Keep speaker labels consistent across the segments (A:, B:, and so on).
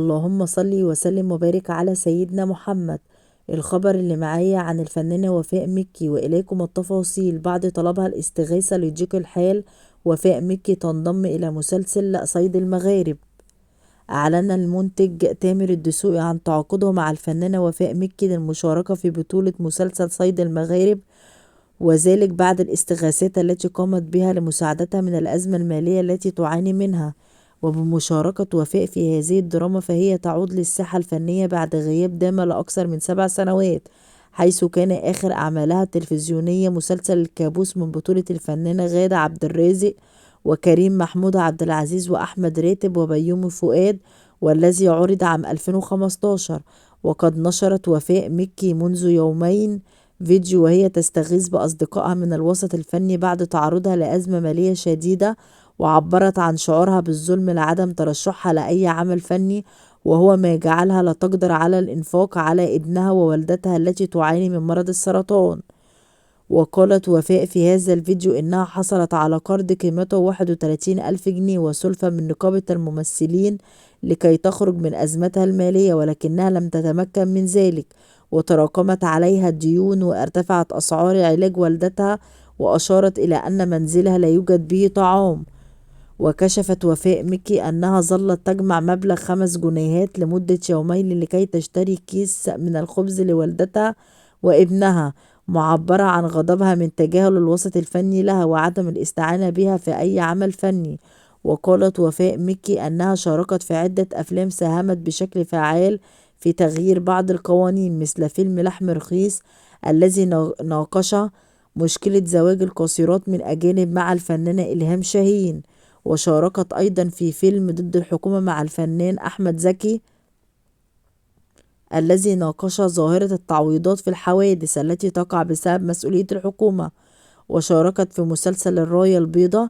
A: اللهم صل وسلم وبارك على سيدنا محمد. الخبر اللي معايا عن الفنانة وفاء مكي وإليكم التفاصيل. بعد طلبها الاستغاثة لضيق الحال، وفاء مكي تنضم إلى مسلسل صيد المغارب. أعلن المنتج تامر الدسوقي عن تعاقده مع الفنانة وفاء مكي للمشاركة في بطولة مسلسل صيد المغارب، وذلك بعد الاستغاثات التي قامت بها لمساعدتها من الأزمة المالية التي تعاني منها. وبمشاركة وفاء في هذه الدراما، فهي تعود للساحة الفنية بعد غياب دام لأكثر من 7 سنوات، حيث كان آخر أعمالها التلفزيونية مسلسل الكابوس من بطولة الفنانة غادة عبد الرازق وكريم محمود عبد العزيز وأحمد راتب وبيومي فؤاد، والذي عرض عام 2015. وقد نشرت وفاء مكي منذ يومين فيديو وهي تستغيث بأصدقائها من الوسط الفني بعد تعرضها لأزمة مالية شديدة، وعبرت عن شعورها بالظلم لعدم ترشحها لأي عمل فني، وهو ما جعلها لا تقدر على الإنفاق على ابنها ووالدتها التي تعاني من مرض السرطان. وقالت وفاء في هذا الفيديو إنها حصلت على قرض قيمته 31,000 جنيه وسلفة من نقابة الممثلين لكي تخرج من أزمتها المالية، ولكنها لم تتمكن من ذلك، وتراكمت عليها الديون وارتفعت أسعار علاج والدتها، وأشارت إلى أن منزلها لا يوجد به طعام. وكشفت وفاء مكي أنها ظلت تجمع مبلغ 5 جنيهات لمدة يومين لكي تشتري كيس من الخبز لوالدتها وابنها، معبرة عن غضبها من تجاهل الوسط الفني لها وعدم الاستعانة بها في أي عمل فني. وقالت وفاء مكي أنها شاركت في عدة أفلام ساهمت بشكل فعال في تغيير بعض القوانين، مثل فيلم لحم رخيص الذي ناقش مشكلة زواج القاصرات من أجانب مع الفنانة إلهام شاهين. وشاركت أيضا في فيلم ضد الحكومة مع الفنان أحمد زكي الذي ناقش ظاهرة التعويضات في الحوادث التي تقع بسبب مسؤولية الحكومة. وشاركت في مسلسل الراية البيضاء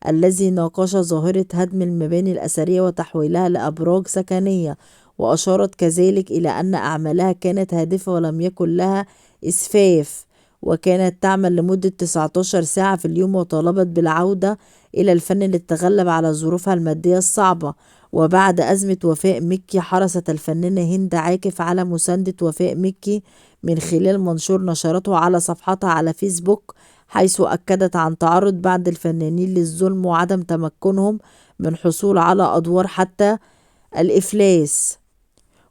A: الذي ناقش ظاهرة هدم المباني الأثرية وتحويلها لأبراج سكنية، وأشارت كذلك إلى أن أعمالها كانت هادفة ولم يكن لها إسفاف، وكانت تعمل لمدة 19 ساعة في اليوم، وطالبت بالعودة إلى الفن للتغلب على ظروفها المادية الصعبة. وبعد أزمة وفاء مكي، حرصت الفنانة هند عاكف على مساندة وفاء مكي من خلال منشور نشرته على صفحتها على فيسبوك، حيث أكدت عن تعرض بعض الفنانين للظلم وعدم تمكنهم من حصول على أدوار حتى الإفلاس.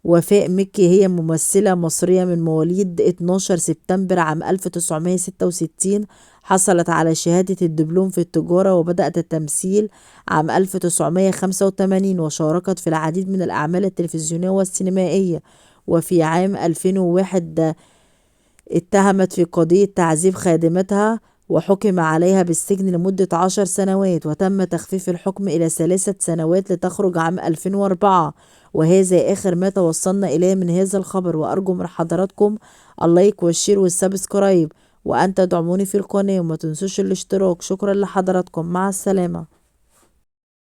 A: وفاء مكي هي ممثلة مصرية من مواليد 12 سبتمبر عام 1966، حصلت على شهادة الدبلوم في التجارة، وبدأت التمثيل عام 1985، وشاركت في العديد من الأعمال التلفزيونية والسينمائية. وفي عام 2001 اتهمت في قضية تعذيب خادمتها، وحكم عليها بالسجن لمدة 10 سنوات، وتم تخفيف الحكم إلى 3 سنوات لتخرج عام 2004. وهذا آخر ما توصلنا إليه من هذا الخبر، وأرجو من حضراتكم اللايك والشير والسبسكرايب، وأن تدعموني في القناة، وما تنسوش الاشتراك. شكرا لحضراتكم، مع السلامة.